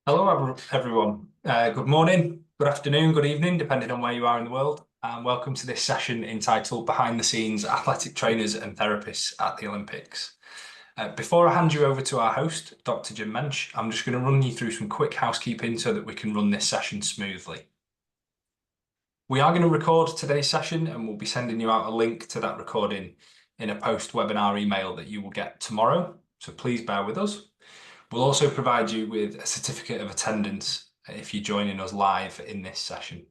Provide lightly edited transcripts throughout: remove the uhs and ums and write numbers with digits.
Hello, everyone. Good morning, good afternoon, good evening, depending on where you are in the world. And welcome to this session entitled Behind the Scenes Athletic Trainers and Therapists at the Olympics. Before I hand you over to our host, Dr. Jim Mensch, I'm just going to run you through some quick housekeeping so that we can run this session smoothly. We are going to record today's session and we'll be sending you out a link to that recording in a post-webinar email that you will get tomorrow. So please bear with us. We'll also provide you with a certificate of attendance if you're joining us live in this session.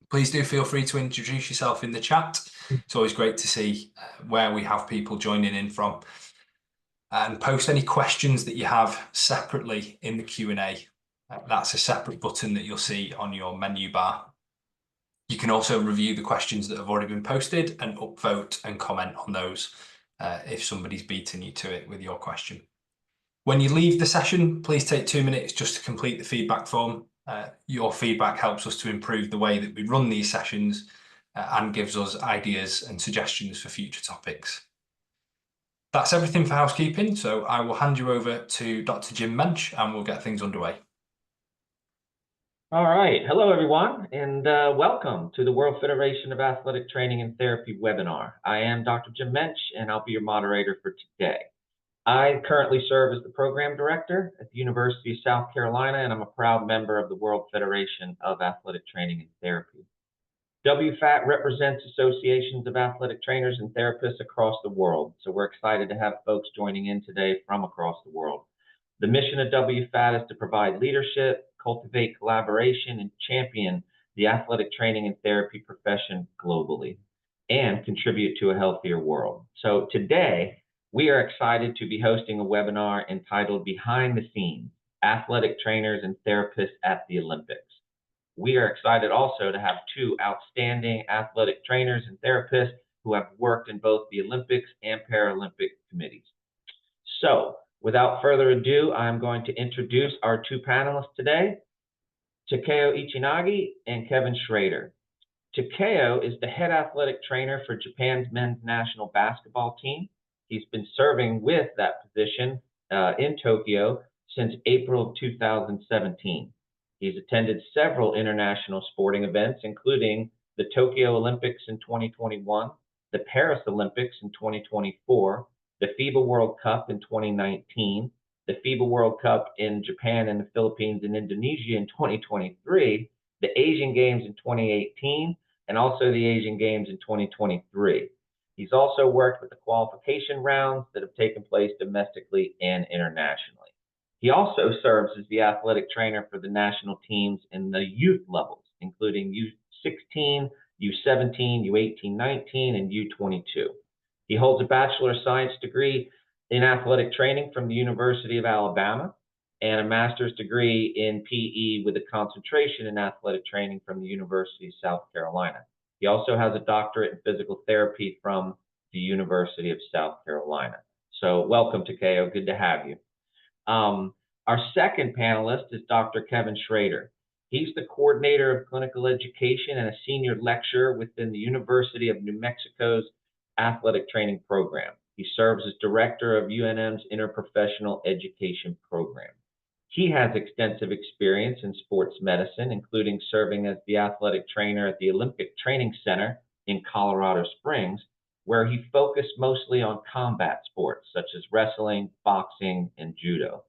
Please do feel free to introduce yourself in the chat. It's always great to see where we have people joining in from. And post any questions that you have separately in the Q&A. That's a separate button that you'll see on your menu bar. You can also review the questions that have already been posted and upvote and comment on those if somebody's beaten you to it with your question. When you leave the session, please take 2 minutes just to complete the feedback form. Your feedback helps us to improve the way that we run these sessions and gives us ideas and suggestions for future topics. That's everything for housekeeping, so I will hand you over to Dr. Jim Mensch and we'll get things underway. All right. Hello, everyone, and welcome to the World Federation of Athletic Training and Therapy webinar. I am Dr. Jim Mensch, and I'll be your moderator for today. I currently serve as the program director at the University of South Carolina, and I'm a proud member of the World Federation of Athletic Training and Therapy. WFATT represents associations of athletic trainers and therapists across the world, so we're excited to have folks joining in today from across the world. The mission of WFATT is to provide leadership, cultivate collaboration, and champion the athletic training and therapy profession globally, and contribute to a healthier world. So today, we are excited to be hosting a webinar entitled Behind the Scenes, Athletic Trainers and Therapists at the Olympics. We are excited also to have two outstanding athletic trainers and therapists who have worked in both the Olympics and Paralympic committees. So, without further ado, I'm going to introduce our two panelists today, Takeo Ichiyanagi and Kevin Schroeder. Takeo is the head athletic trainer for Japan's men's national basketball team. He's been serving with that position in Tokyo since April of 2017. He's attended several international sporting events, including the Tokyo Olympics in 2021, the Paris Olympics in 2024, the FIBA World Cup in 2019, the FIBA World Cup in Japan and the Philippines and Indonesia in 2023, the Asian Games in 2018, and also the Asian Games in 2023. He's also worked with the qualification rounds that have taken place domestically and internationally. He also serves as the athletic trainer for the national teams in the youth levels, including U16, U17, U18-19, and U22. He holds a Bachelor of Science degree in athletic training from the University of Alabama and a master's degree in PE with a concentration in athletic training from the University of South Carolina. He also has a doctorate in physical therapy from the University of South Carolina. So welcome, Takeo. Good to have you. Our second panelist is Dr. Kevin Schroeder. He's the coordinator of clinical education and a senior lecturer within the University of New Mexico's athletic training program. He serves as director of UNM's interprofessional education program. He has extensive experience in sports medicine, including serving as the athletic trainer at the Olympic Training Center in Colorado Springs, where he focused mostly on combat sports such as wrestling, boxing, and judo.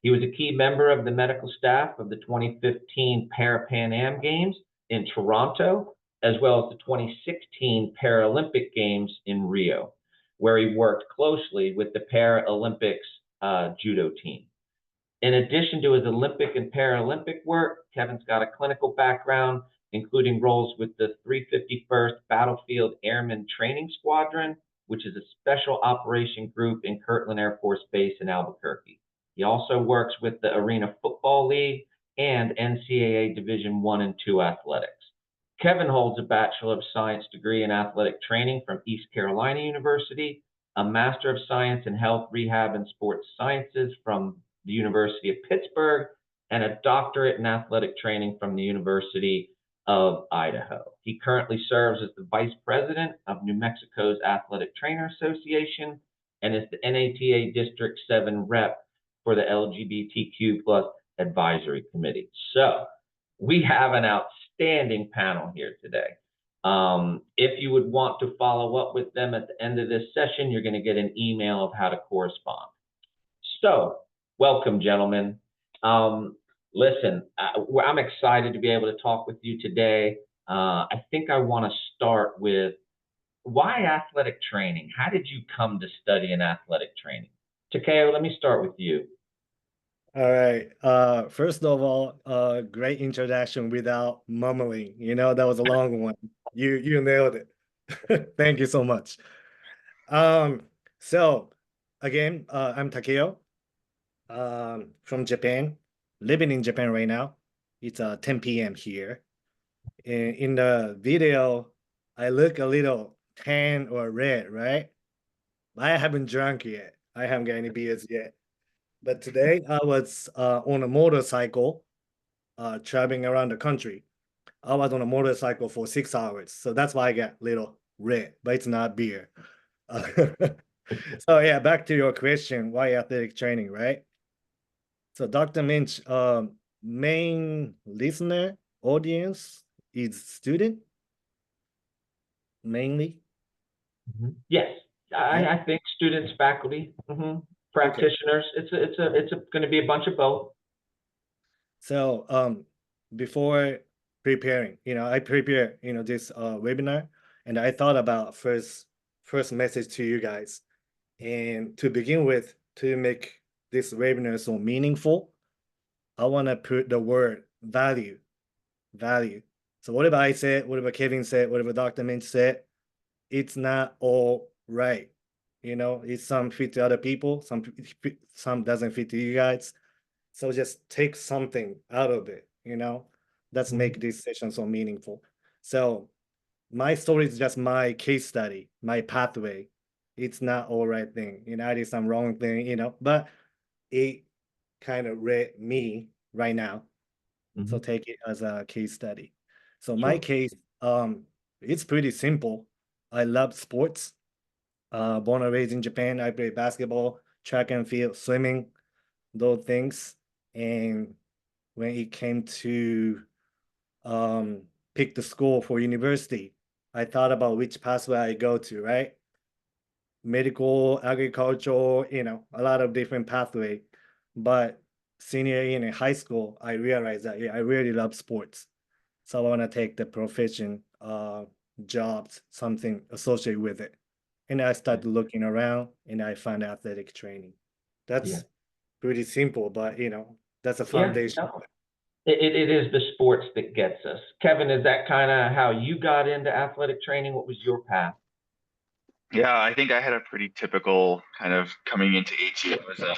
He was a key member of the medical staff of the 2015 Pan Am Games in Toronto, as well as the 2016 Paralympic Games in Rio, where he worked closely with the Paralympics judo team. In addition to his Olympic and Paralympic work, Kevin's got a clinical background, including roles with the 351st Battlefield Airmen Training Squadron, which is a special operation group in Kirtland Air Force Base in Albuquerque. He also works with the Arena Football League and NCAA Division I and II athletics. Kevin holds a Bachelor of Science degree in athletic training from East Carolina University, a Master of Science in Health, Rehab, and Sports Sciences from the University of Pittsburgh, and a doctorate in athletic training from the University of Idaho. He currently serves as the Vice President of New Mexico's Athletic Trainer Association and is the NATA District 7 rep for the LGBTQ plus Advisory Committee. So we have an outstanding panel here today. If you would want to follow up with them at the end of this session, you're going to get an email of how to correspond. So, welcome, gentlemen. Listen, I'm excited to be able to talk with you today. I think I want to start with why athletic training? How did you come to study in athletic training? Takeo, let me start with you. All right. First of all, great introduction without mumbling. That was a long one. You nailed it. Thank you so much. So again, I'm Takeo, from Japan, living in Japan right now. It's 10 p.m. here. In the video, I look a little tan or red, right? I haven't drunk yet. I haven't got any beers yet. But today I was on a motorcycle, traveling around the country. I was on a motorcycle for 6 hours, so that's why I got little red, but it's not beer. So yeah, back to your question, why athletic training, right? So Dr. Mensch, main listener audience is student mainly. Yes, Yeah. I think students, faculty, practitioners. It's going to be a bunch of both. So before preparing, I prepare, this webinar, and I thought about first message to you guys. And to begin with, to make this webinar so meaningful, I want to put the word value, value. So whatever I said, whatever Kevin said, whatever Dr. Minch said, it's not all right. It's some fit to other people, some doesn't fit to you guys. So just take something out of it, Let's make this session so meaningful. So my story is just my case study, my pathway. It's not all right thing, I did some wrong thing, but it kind of read me right now. So take it as a case study. So my Sure. case, it's pretty simple. I love sports. Born and raised in Japan. I play basketball, track and field, swimming, those things. And when it came to pick the school for university, I thought about which pathway I go to, right? Medical, agricultural, a lot of different pathway. But senior year in high school, I realized that, yeah, I really love sports. So I want to take the profession, jobs, something associated with it. And I started looking around and I found athletic training. That's pretty simple, but that's a foundation. No. It is the sports that gets us. Kevin, is that kind of how you got into athletic training? What was your path? Yeah, I think I had a pretty typical kind of coming into AT. I was a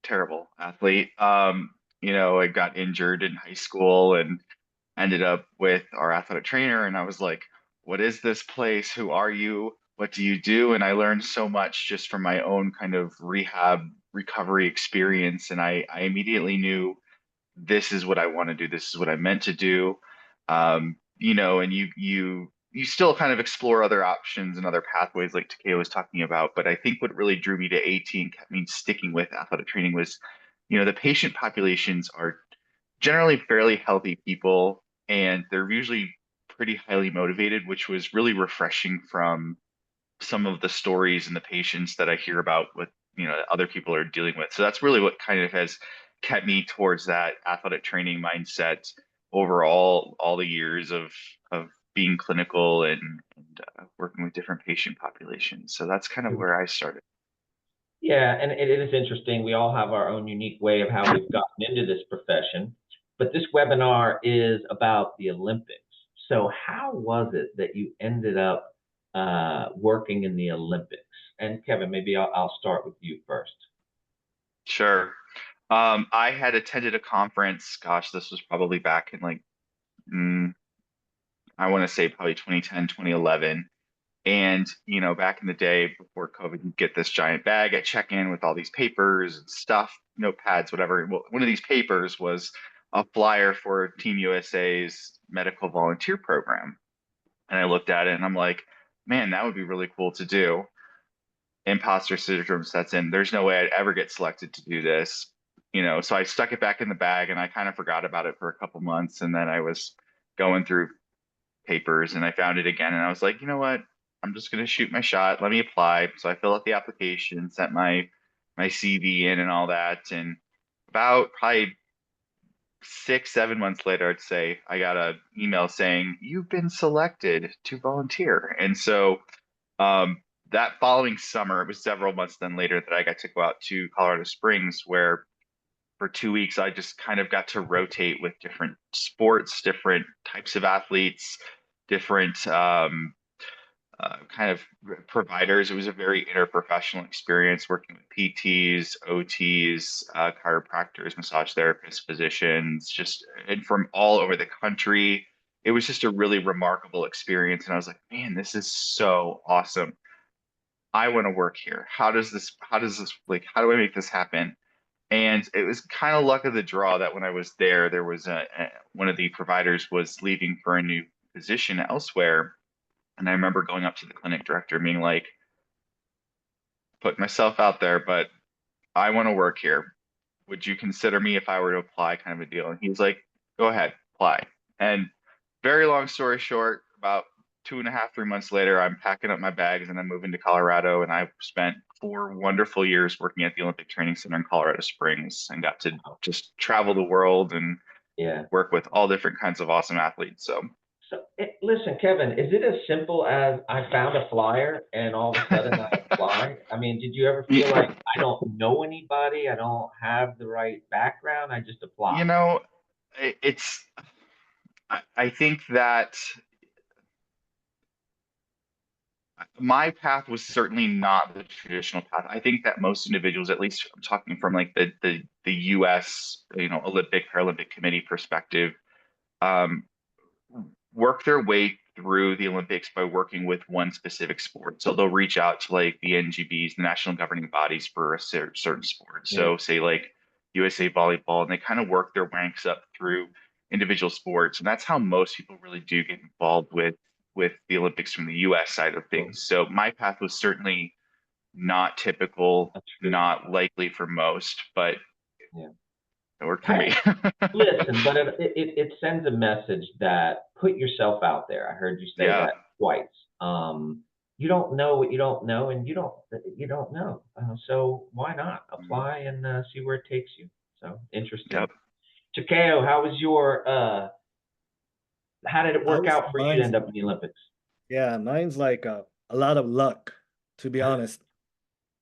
terrible athlete. I got injured in high school and ended up with our athletic trainer. And I was like, what is this place? Who are you? What do you do? And I learned so much just from my own kind of rehab recovery experience. And I immediately knew this is what I want to do. This is what I meant to do. And you still kind of explore other options and other pathways like Takeo was talking about. But I think what really drew me to AT and kept me sticking with athletic training was, the patient populations are generally fairly healthy people, and they're usually pretty highly motivated, which was really refreshing from some of the stories and the patients that I hear about with other people are dealing with. So that's really what kind of has kept me towards that athletic training mindset overall, all the years of being clinical and working with different patient populations. So that's kind of where I started. Yeah, and it is interesting. We all have our own unique way of how we've gotten into this profession, but this webinar is about the Olympics. So how was it that you ended up working in the Olympics? And Kevin, maybe I'll start with you first. Sure. I had attended a conference, gosh, this was probably back in I want to say probably 2010, 2011. And, back in the day before COVID, you'd get this giant bag at check-in with all these papers and stuff, notepads, whatever. Well, one of these papers was a flyer for Team USA's medical volunteer program. And I looked at it and I'm like, man, that would be really cool to do. Imposter syndrome sets in. There's no way I'd ever get selected to do this. so I stuck it back in the bag and I kind of forgot about it for a couple months. And then I was going through papers and I found it again. And I was like, you know what? I'm just going to shoot my shot. Let me apply. So I filled out the application, sent my CV in and all that. And about probably 6, 7 months later, I'd say I got an email saying, you've been selected to volunteer. And so that following summer, it was several months then later that I got to go out to Colorado Springs, where for 2 weeks I just kind of got to rotate with different sports, different types of athletes, different kind of providers. It was a very interprofessional experience working with PTs, OTs, chiropractors, massage therapists, physicians, just and from all over the country. It was just a really remarkable experience. And I was like, man, this is so awesome. I want to work here. How do I make this happen? And it was kind of luck of the draw that when I was there was one of the providers was leaving for a new position elsewhere. And I remember going up to the clinic director being like, put myself out there, but I want to work here. Would you consider me if I were to apply, kind of a deal? And he's like, go ahead, apply. And very long story short, about 2.5, 3 months later, I'm packing up my bags and I'm moving to Colorado. And I've spent 4 wonderful years working at the Olympic Training Center in Colorado Springs and got to just travel the world and work with all different kinds of awesome athletes. So listen, Kevin, is it as simple as I found a flyer and all of a sudden I apply? I mean, did you ever feel like I don't know anybody, I don't have the right background, I just apply? I think that my path was certainly not the traditional path. I think that most individuals, at least I'm talking from like the US, Olympic Paralympic Committee perspective, work their way through the Olympics by working with one specific sport. So they'll reach out to like the NGBs, the national governing bodies for a certain sport. So say like USA Volleyball, and they kind of work their ranks up through individual sports. And that's how most people really do get involved with the Olympics from the US side of things. So my path was certainly not typical, not likely for most, but it worked for me. Listen, but it sends a message that put yourself out there. I heard you say that twice. You don't know what you don't know, and you don't know. So why not apply and see where it takes you? So interesting. Yep. Takeo, how was how did it work out for you to end up in the Olympics? Yeah, mine's like a lot of luck, to be honest.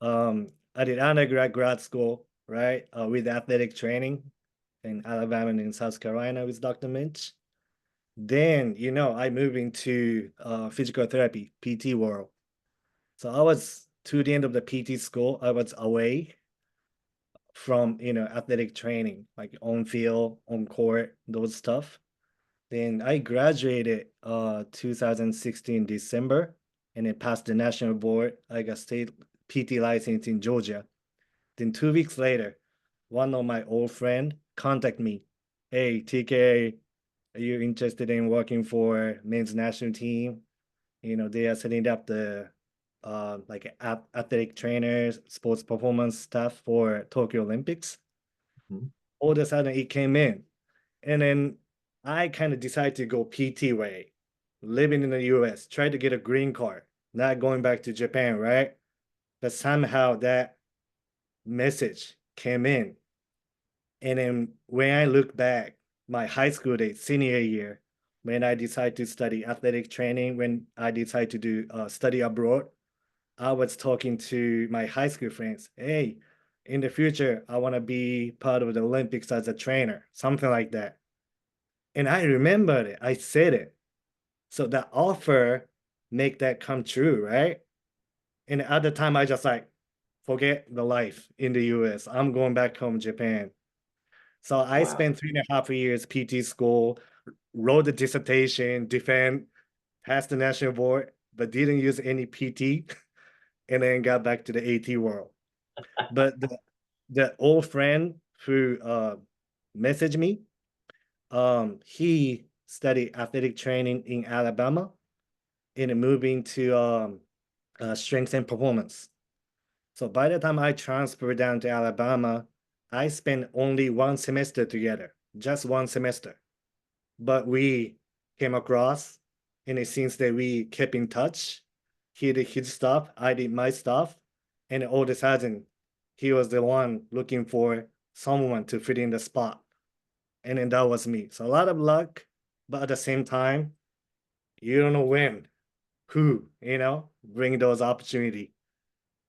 I did undergrad, grad school, right, with athletic training in Alabama and in South Carolina with Dr. Mensch. Then, I moved into physical therapy, PT world. So I was to the end of the PT school, I was away from, athletic training, like on field, on court, those stuff. Then I graduated 2016 December, and then passed the national board. I got state PT license in Georgia. Then 2 weeks later, one of my old friend contact me. Hey, TK, are you interested in working for men's national team? They are setting up the like athletic trainers, sports performance stuff for Tokyo Olympics. All of a sudden it came in. And then I kind of decided to go PT way, living in the US, try to get a green card, not going back to Japan, right? But somehow that message came in. And then when I look back, my high school days, senior year, when I decided to study athletic training, when I decided to do study abroad, I was talking to my high school friends. Hey, in the future, I want to be part of the Olympics as a trainer, something like that. And I remembered it. I said it. So that offer make that come true, right? And at the time, I just like, forget the life in the US. I'm going back home, Japan. So I spent 3.5 years PT school, wrote the dissertation, defend, passed the national board, but didn't use any PT, and then got back to the AT world. But the old friend who messaged me, he studied athletic training in Alabama and moving to strength and performance. So by the time I transferred down to Alabama, I spent only one semester together, just one semester. But we came across, and it seems that we kept in touch. He did his stuff, I did my stuff, and all of a sudden, he was the one looking for someone to fit in the spot. And then that was me. So a lot of luck, but at the same time, you don't know when, who, bring those opportunity.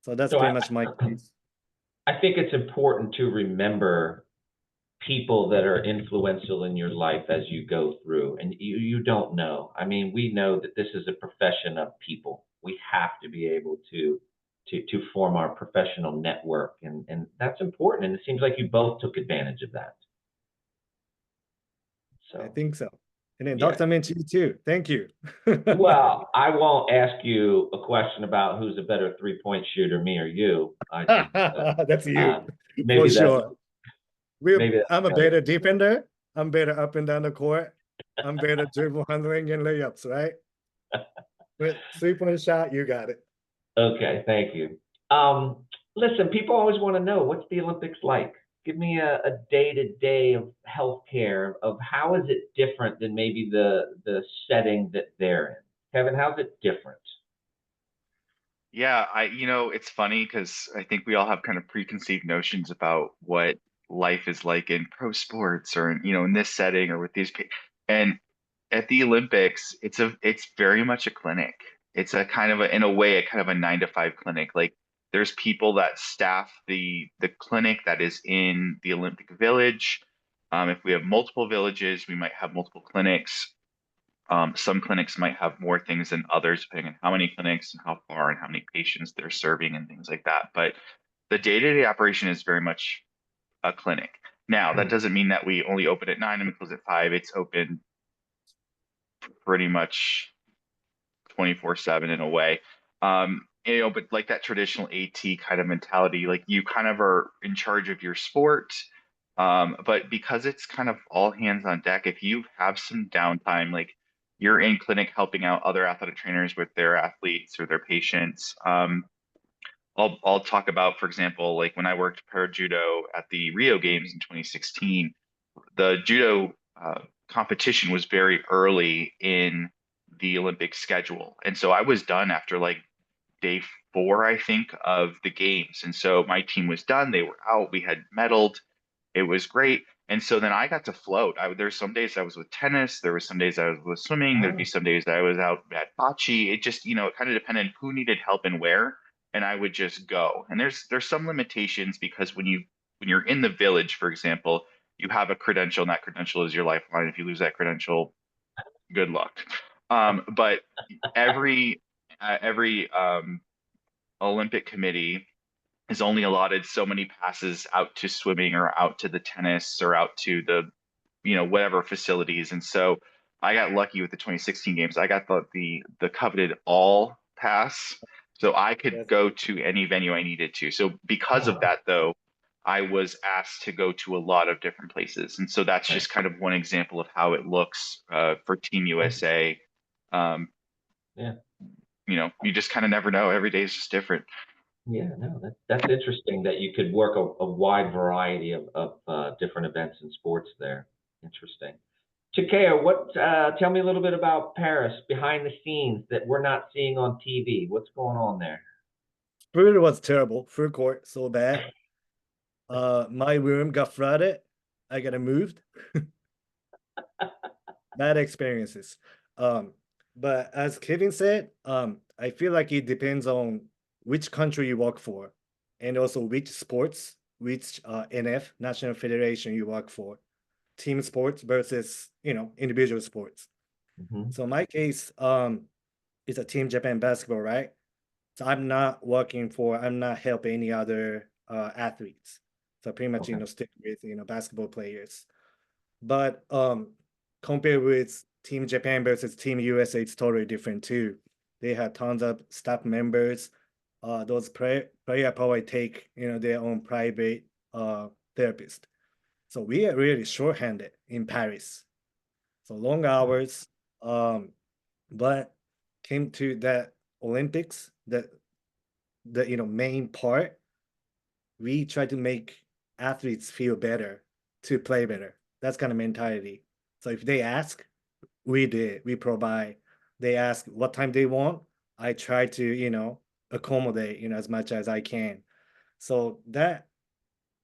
So that's So pretty much my case. I think it's important to remember people that are influential in your life as you go through, and you don't know. I mean, we know that this is a profession of people. We have to be able to form our professional network, and that's important. And it seems like you both took advantage of that. So I think so. And then yeah. Dr. Mensch, you too. Thank you. Well, I won't ask you a question about who's a better three-point shooter, me or you. I think that's you, maybe for sure. maybe I'm a better defender. I'm better up and down the court. I'm better dribble handling and layups, right? But 3-point shot, you got it. Okay, thank you. Listen, people always want to know, what's the Olympics like? Give me a day-to-day of healthcare, of how is it different than maybe the setting that they're in? Kevin, how's it different? Yeah, it's funny because I think we all have kind of preconceived notions about what life is like in pro sports or in this setting or with and at the Olympics, it's very much a clinic. It's a kind of in a way, a kind of a 9 to 5 clinic. Like there's people that staff the clinic that is in the Olympic Village. If we have multiple villages, we might have multiple clinics. Some clinics might have more things than others, depending on how many clinics and how far and how many patients they're serving and things like that. But the day-to-day operation is very much a clinic. Now, that doesn't mean that we only open at 9 and we close at 5. It's open pretty much 24/7 in a way. But like that traditional AT kind of mentality, like you kind of are in charge of your sport. But because it's kind of all hands on deck, if you have some downtime, like you're in clinic helping out other athletic trainers with their athletes or their patients. I'll talk about, for example, like when I worked para judo at the Rio Games in 2016, the judo competition was very early in the Olympic schedule. And so I was done after like day 4, I think, of the games. And so my team was done. They were out. We had medaled. It was great. And so then I got to float. There's some days I was with tennis. There were some days I was with swimming. There'd be some days that I was out at bocce. It just, it kind of depended who needed help and where. And I would just go. And there's some limitations because when you're in the village, for example, you have a credential, and that credential is your lifeline. If you lose that credential, good luck. But every Olympic committee is only allotted so many passes out to swimming or out to the tennis or out to the whatever facilities. And so I got lucky with the 2016 games. I got the coveted all pass, so I could go to any venue I needed to. So because of that, though, I was asked to go to a lot of different places. And so that's just kind of one example of how it looks for Team USA. You just kind of never know. Every day is just different. Yeah, no, that's interesting that you could work a wide variety of different events and sports there. Interesting. Takeo, tell me a little bit about Paris behind the scenes that we're not seeing on TV. What's going on there? Schroeder was terrible. Full court, so bad. My room got flooded. I got moved. Bad experiences. But as Kevin said, I feel like it depends on which country you work for, and also which sports, which NF, National Federation you work for, team sports versus individual sports. So my case is a Team Japan basketball, right? So I'm not helping any other athletes. So pretty much stick with basketball players. But compared with Team Japan versus Team USA, it's totally different too. They have tons of staff members. Those player probably take their own private therapist. So we are really short-handed in Paris. So long hours. But came to that Olympics, the main part, we try to make athletes feel better to play better. That's kind of mentality. So if they ask, we provide. They ask what time they want. I try to, accommodate, as much as I can. So that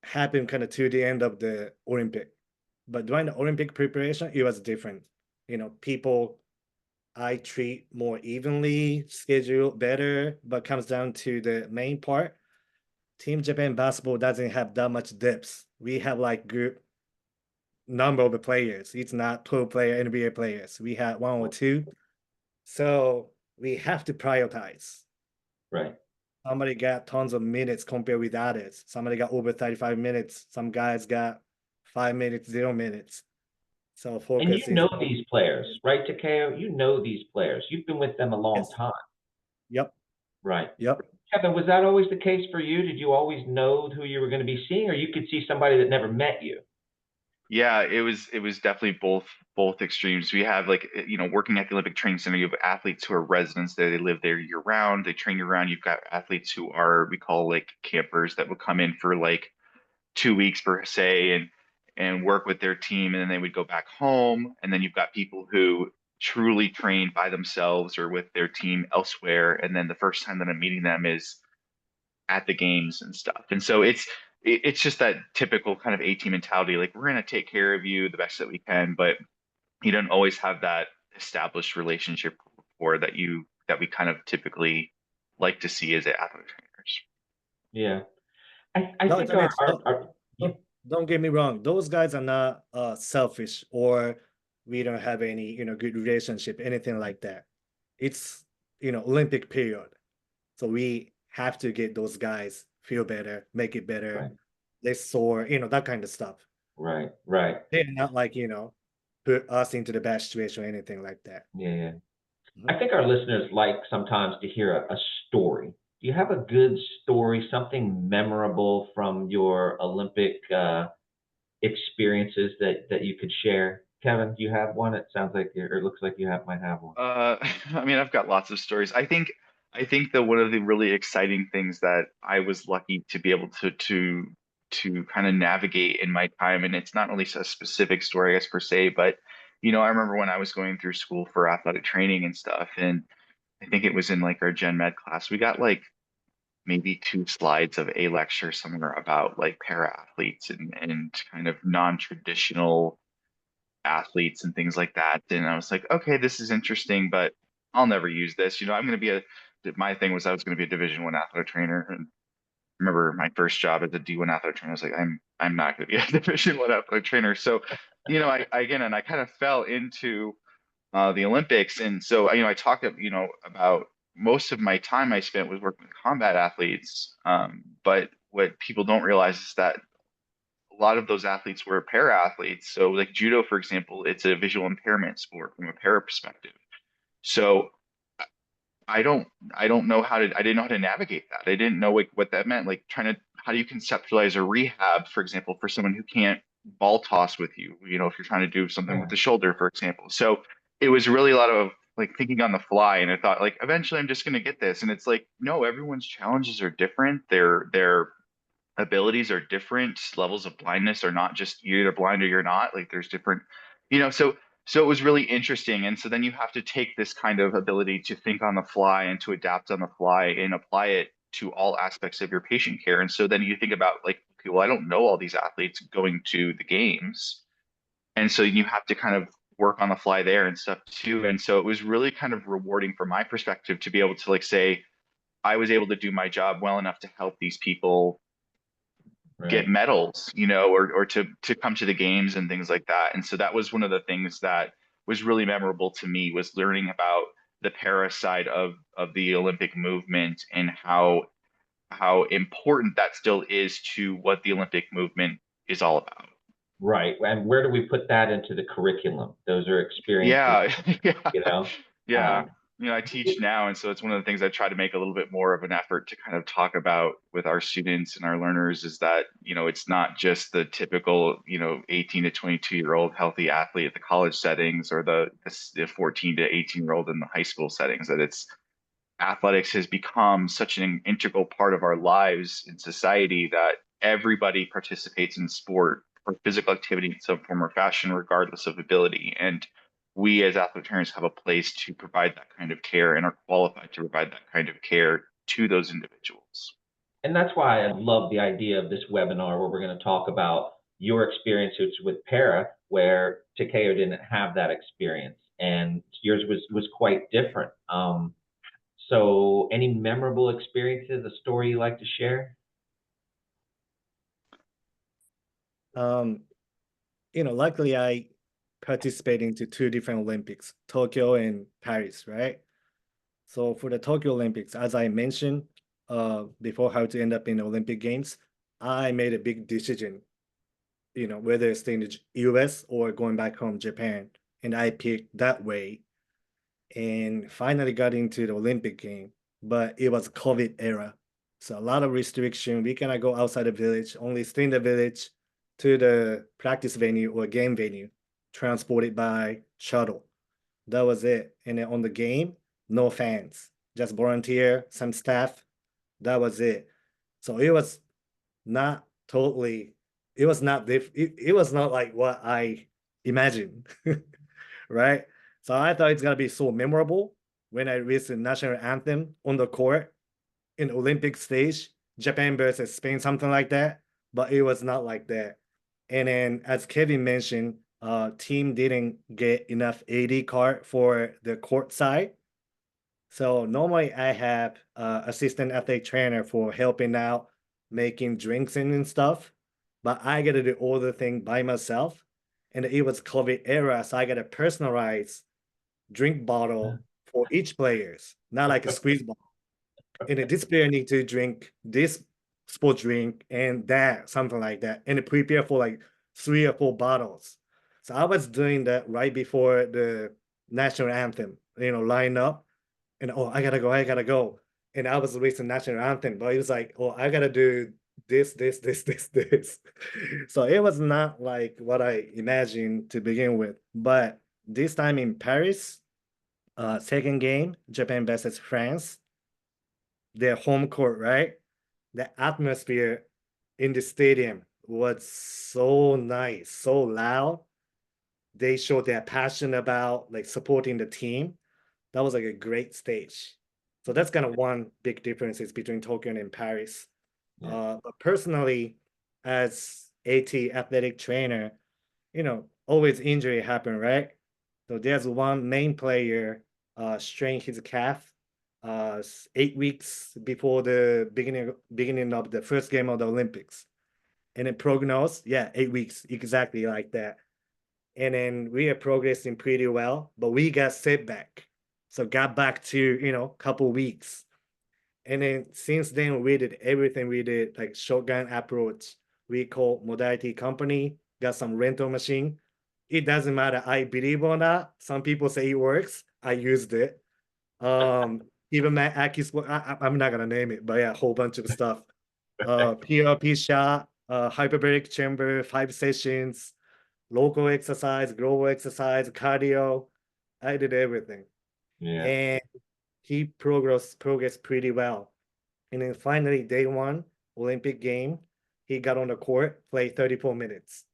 happened kind of to the end of the Olympic. But during the Olympic preparation, it was different. People I treat more evenly, schedule better, but comes down to the main part. Team Japan basketball doesn't have that much depth. We have like group number of the players. It's not 12 player NBA players. We have one or two. So we have to prioritize. Right. Somebody got tons of minutes compared with others. Somebody got over 35 minutes. Some guys got 5 minutes, 0 minutes. So And focus you is know these players, right, Takeo? You know these players. You've been with them a long yes. time. Yep. Right. Yep. Kevin, was that always the case for you? Did you always know who you were going to be seeing, or you could see somebody that never met you? Yeah, it was definitely both extremes. We have like working at the Olympic Training Center, you have athletes who are residents there. They live there year round. They train year round. You've got athletes who are we call like campers that would come in for like 2 weeks per se and work with their team, and then they would go back home. And then you've got people who truly train by themselves or with their team elsewhere. And then the first time that I'm meeting them is at the games and stuff. And so it's just that typical kind of A-team mentality. Like we're going to take care of you the best that we can, but you don't always have that established relationship or that we kind of typically like to see as athletic trainers. Yeah. I No, think I mean, yeah, don't get me wrong. Those guys are not selfish or we don't have any, good relationship, anything like that. It's, Olympic period. So we have to get those guys feel better, make it better, right, less sore, that kind of stuff. right, right. They're not like, put us into the bad situation or anything like that. Yeah, yeah. Mhm. I think our listeners like sometimes to hear a story. Do you have a good story, something memorable from your Olympic experiences that you could share? Kevin, do you have one? It sounds like or it looks like you might have one. I mean, I've got lots of stories. I think that one of the really exciting things that I was lucky to be able to kind of navigate in my time, and it's not only a specific story, I guess per se, but I remember when I was going through school for athletic training and stuff, and I think it was in like our gen med class, we got like maybe 2 slides of a lecture somewhere about like para athletes and kind of non-traditional athletes and things like that. And I was like, okay, this is interesting, but I'll never use this. I'm going to be my thing was I was going to be a Division I athletic trainer. And I remember my first job as a D1 athletic trainer, I was like, I'm not going to be a Division I athletic trainer. So, I kind of fell into the Olympics. And so, I talked, about most of my time I spent was working with combat athletes. But what people don't realize is that a lot of those athletes were para athletes. So like judo, for example, it's a visual impairment sport from a para perspective. So I don't I don't know I didn't know how to navigate that. I didn't know what that meant. Like how do you conceptualize a rehab, for example, for someone who can't ball toss with you, if you're trying to do something with Yeah. the shoulder, for example. So it was really a lot of like thinking on the fly. And I thought like eventually I'm just gonna get this. And it's like, no, everyone's challenges are different. Their abilities are different. Levels of blindness are not just you're either blind or you're not. Like there's different, so it was really interesting. And so then you have to take this kind of ability to think on the fly and to adapt on the fly and apply it to all aspects of your patient care. And so then you think about like, okay, well, I don't know all these athletes going to the games. And so you have to kind of work on the fly there and stuff too. And so it was really kind of rewarding from my perspective to be able to like say, I was able to do my job well enough to help these people get Right. medals, or to come to the games and things like that. And so that was one of the things that was really memorable to me was learning about the para side of the Olympic movement and how important that still is to what the Olympic movement is all about. Right. And where do we put that into the curriculum? Those are experiences, Yeah, yeah, you know. yeah. Um, I teach now, and so it's one of the things I try to make a little bit more of an effort to kind of talk about with our students and our learners is that, it's not just the typical, 18 to 22-year-old healthy athlete at the college settings or the 14 to 18-year-old in the high school settings, that it's athletics has become such an integral part of our lives in society that everybody participates in sport or physical activity in some form or fashion, regardless of ability. And we as athletic trainers have a place to provide that kind of care and are qualified to provide that kind of care to those individuals. And that's why I love the idea of this webinar where we're going to talk about your experiences with para, where Takeo didn't have that experience and yours was quite different. So any memorable experiences, a story you like to share? Luckily I participated into 2 different Olympics, Tokyo and Paris, right? So for the Tokyo Olympics, as I mentioned before how to end up in the Olympic Games, I made a big decision, whether staying in the US or going back home, Japan. And I picked that way and finally got into the Olympic game. But it was COVID era. So a lot of restriction. We cannot go outside the village, only stay in the village to the practice venue or game venue, transported by shuttle. That was it. And then on the game, no fans, just volunteer, some staff. That was it. So it was not totally, it was not it was not like what I imagined. Right? So I thought it's gonna be so memorable when I reached the national anthem on the court in Olympic stage, Japan versus Spain, something like that. But it was not like that. And then, as Kevin mentioned, team didn't get enough AD card for the court side. So normally I have assistant athletic trainer for helping out, making drinks and stuff. But I gotta do all the thing by myself. And it was COVID era, so I gotta personalize drink bottle for each players, not like a squeeze bottle. And this player need to drink this sports drink and that, something like that, and prepare for like 3 or 4 bottles. So I was doing that right before the national anthem, line up, and I gotta go. And I was racing national anthem, but it was like, I gotta do this. So it was not like what I imagined to begin with. But this time in Paris, second game, Japan versus France, their home court, right? The atmosphere in the stadium was so nice, so loud. They showed their passion about like supporting the team. That was like a great stage. So that's kind of one big differences between Tokyo and Paris. But personally, as AT athletic trainer, always injury happen, right? So there's one main player strained his calf 8 weeks before the beginning of the first game of the Olympics. And then prognose, 8 weeks, exactly like that. And then we are progressing pretty well, but we got setback. So got back to, couple weeks. And then since then we did everything we did, like shotgun approach. We call modality company, got some rental machine. It doesn't matter, I believe or not. Some people say it works. I used it. Even my Aki's, I'm not gonna name it, but yeah, a whole bunch of stuff. PRP shot, hyperbaric chamber, 5 sessions, local exercise, global exercise, cardio. I did everything. Yeah. And he progressed pretty well. And then finally, day 1, Olympic game, he got on the court, played 34 minutes.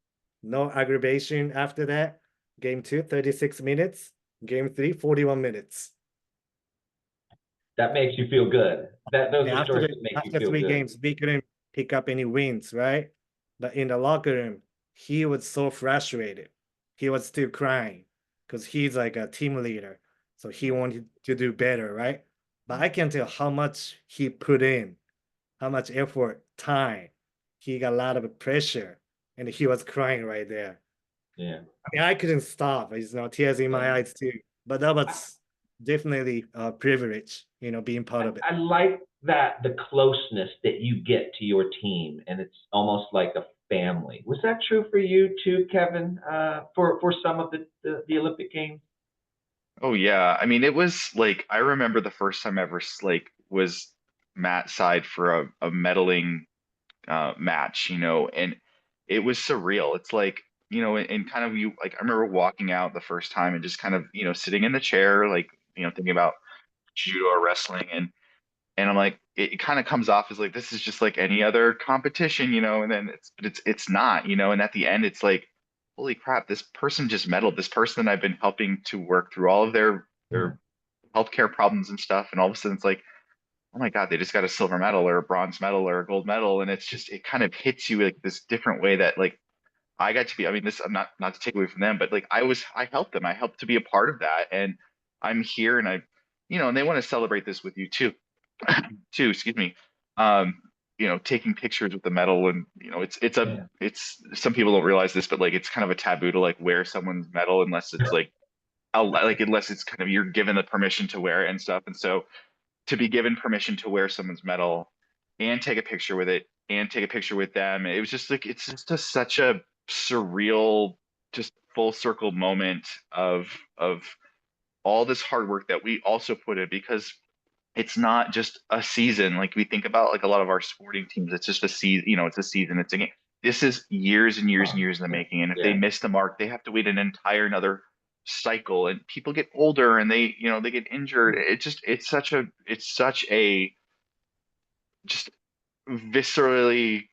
No aggravation after that. Game 2, 36 minutes. Game 3, 41 minutes. That makes you feel good. Those are stories that make you After feel 3 good. games, we couldn't pick up any wins, right? But in the locker room, he was so frustrated. He was still crying because he's like a team leader. So he wanted to do better, right? But I can tell how much he put in, how much effort, time. He got a lot of pressure, and he was crying right there. Yeah. I mean, I couldn't stop. Tears in my eyes too. But that was definitely a privilege, being part of it. I like that the closeness that you get to your team, and it's almost like a family. Was that true for you too, Kevin? For some of the Olympic Games? Oh yeah. I mean, it was like I remember the first time I ever like was mat side for a medaling match, and it was surreal. It's like, and kind of you like I remember walking out the first time and just kind of, sitting in the chair, like, thinking about judo or wrestling and I'm like, it kind of comes off as like this is just like any other competition, and then it's not, and at the end it's like, holy crap, this person just medaled, this person that I've been helping to work through all of their healthcare problems and stuff, and all of a sudden it's like, oh my God, they just got a silver medal or a bronze medal or a gold medal, and it's just it kind of hits you like this different way that like I got to be. I mean, this I'm not to take away from them, but like I helped them. I helped to be a part of that, and I'm here, and and they want to celebrate this with you too, excuse me. Um, taking pictures with the medal, and it's some people don't realize this, but like it's kind of a taboo to like wear someone's medal unless it's like unless it's kind of you're given the permission to wear it and stuff, and so to be given permission to wear someone's medal and take a picture with it and take a picture with them. It was just like it's just such a surreal, just full circle moment of all this hard work that we also put in because it's not just a season like we think about like a lot of our sporting teams. It's just a season, it's a season, it's a game. This is years and years and years in the making. And if they miss the mark, they have to wait an entire another cycle and people get older and they get injured. It's such a just viscerally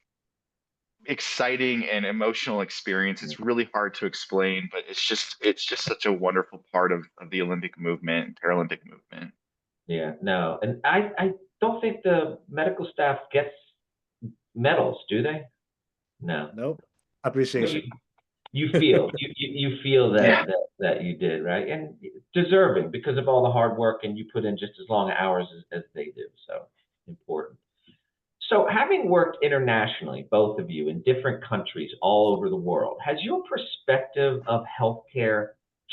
exciting and emotional experience. It's really hard to explain, but it's just such a wonderful part of the Olympic movement and Paralympic movement. Yeah, no, and I don't think the medical staff gets medals, do they? No. Nope. Appreciation. You feel that you did, right? And deserving because of all the hard work and you put in just as long hours as they do. So important. So having worked internationally, both of you in different countries all over the world, has your perspective of healthcare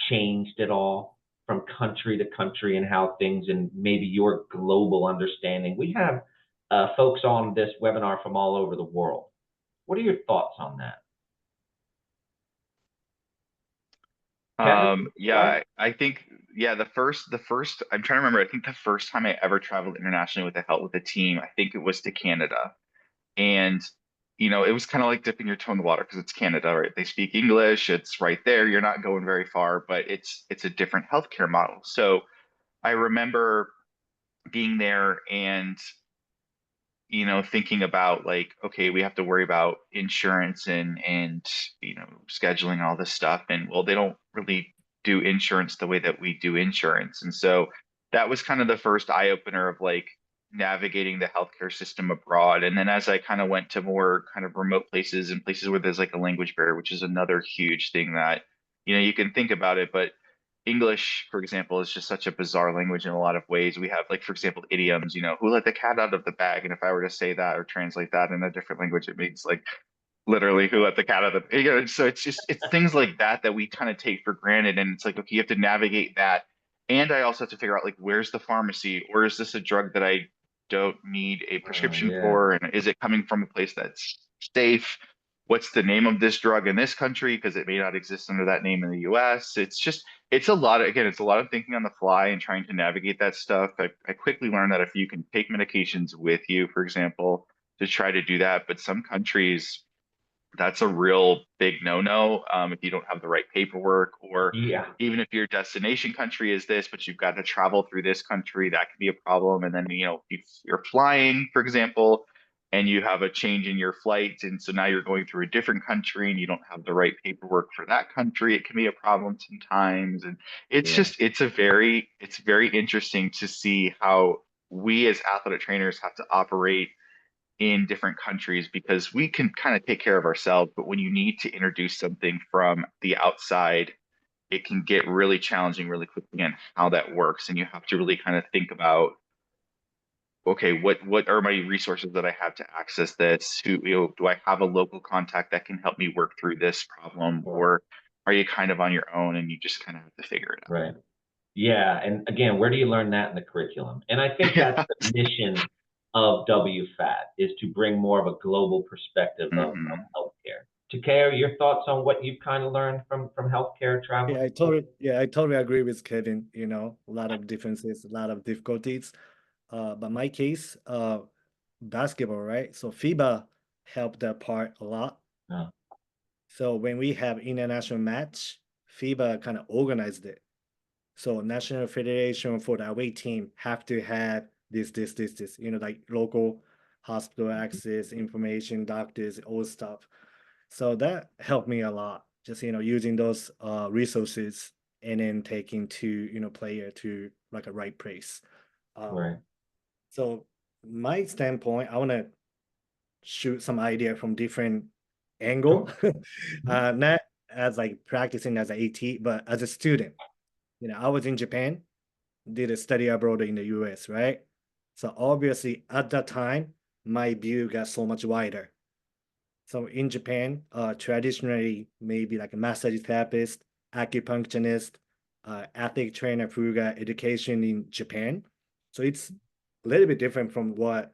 changed at all from country to country and how things and maybe your global understanding? We have folks on this webinar from all over the world. What are your thoughts on that? I think, the first, I'm trying to remember, I think the first time I ever traveled internationally with a team, I think it was to Canada. And, it was kind of like dipping your toe in the water because it's Canada, right? They speak English, it's right there. You're not going very far, but it's a different healthcare model. So I remember being there and thinking about like, okay, we have to worry about insurance and scheduling all this stuff. And well, they don't really do insurance the way that we do insurance. And so that was kind of the first eye opener of like navigating the healthcare system abroad. And then as I kind of went to more kind of remote places and places where there's like a language barrier, which is another huge thing that, you can think about it, but English, for example, is just such a bizarre language in a lot of ways. We have, like, for example, idioms, who let the cat out of the bag? And if I were to say that or translate that in a different language, it means like literally who let the cat out of the, so it's things like that that we kind of take for granted. And it's like, okay, you have to navigate that. And I also have to figure out like, where's the pharmacy, or is this a drug that I don't need a prescription for? And is it coming from a place that's safe? What's the name of this drug in this country? Because it may not exist under that name in the US. It's a lot of, again, it's a lot of thinking on the fly and trying to navigate that stuff. I quickly learned that if you can take medications with you, for example, to try to do that, but some countries, that's a real big no-no if you don't have the right paperwork, or even if your destination country is this, but you've got to travel through this country, that could be a problem. And then, if you're flying, for example, and you have a change in your flight, and so now you're going through a different country and you don't have the right paperwork for that country, it can be a problem sometimes. And it's very interesting to see how we as athletic trainers have to operate in different countries, because we can kind of take care of ourselves, but when you need to introduce something from the outside, it can get really challenging really quickly on how that works. And you have to really kind of think about, okay, what are my resources that I have to access this? Who, do I have a local contact that can help me work through this problem? Or are you kind of on your own and you just kind of have to figure it out? Right. Yeah. And again, where do you learn that in the curriculum? And I think that's the mission of WFATT, is to bring more of a global perspective of healthcare. Takeo, your thoughts on what you've kind of learned from healthcare travel? I totally agree with Kevin. A lot of differences, a lot of difficulties. But my case, basketball, right? So FIBA helped that part a lot. So when we have international match, FIBA kind of organized it. So National Federation for the away team have to have this, like local hospital access, information, doctors, all stuff. So that helped me a lot, just, using those resources and then taking to, player to like a right place. Right. So my standpoint, I want to shoot some idea from different angle, not as like practicing as an AT, but as a student. I was in Japan, did a study abroad in the US, right? So obviously at that time, my view got so much wider. So in Japan, traditionally, maybe like a massage therapist, acupuncturist, athletic trainer who got education in Japan. So it's a little bit different from what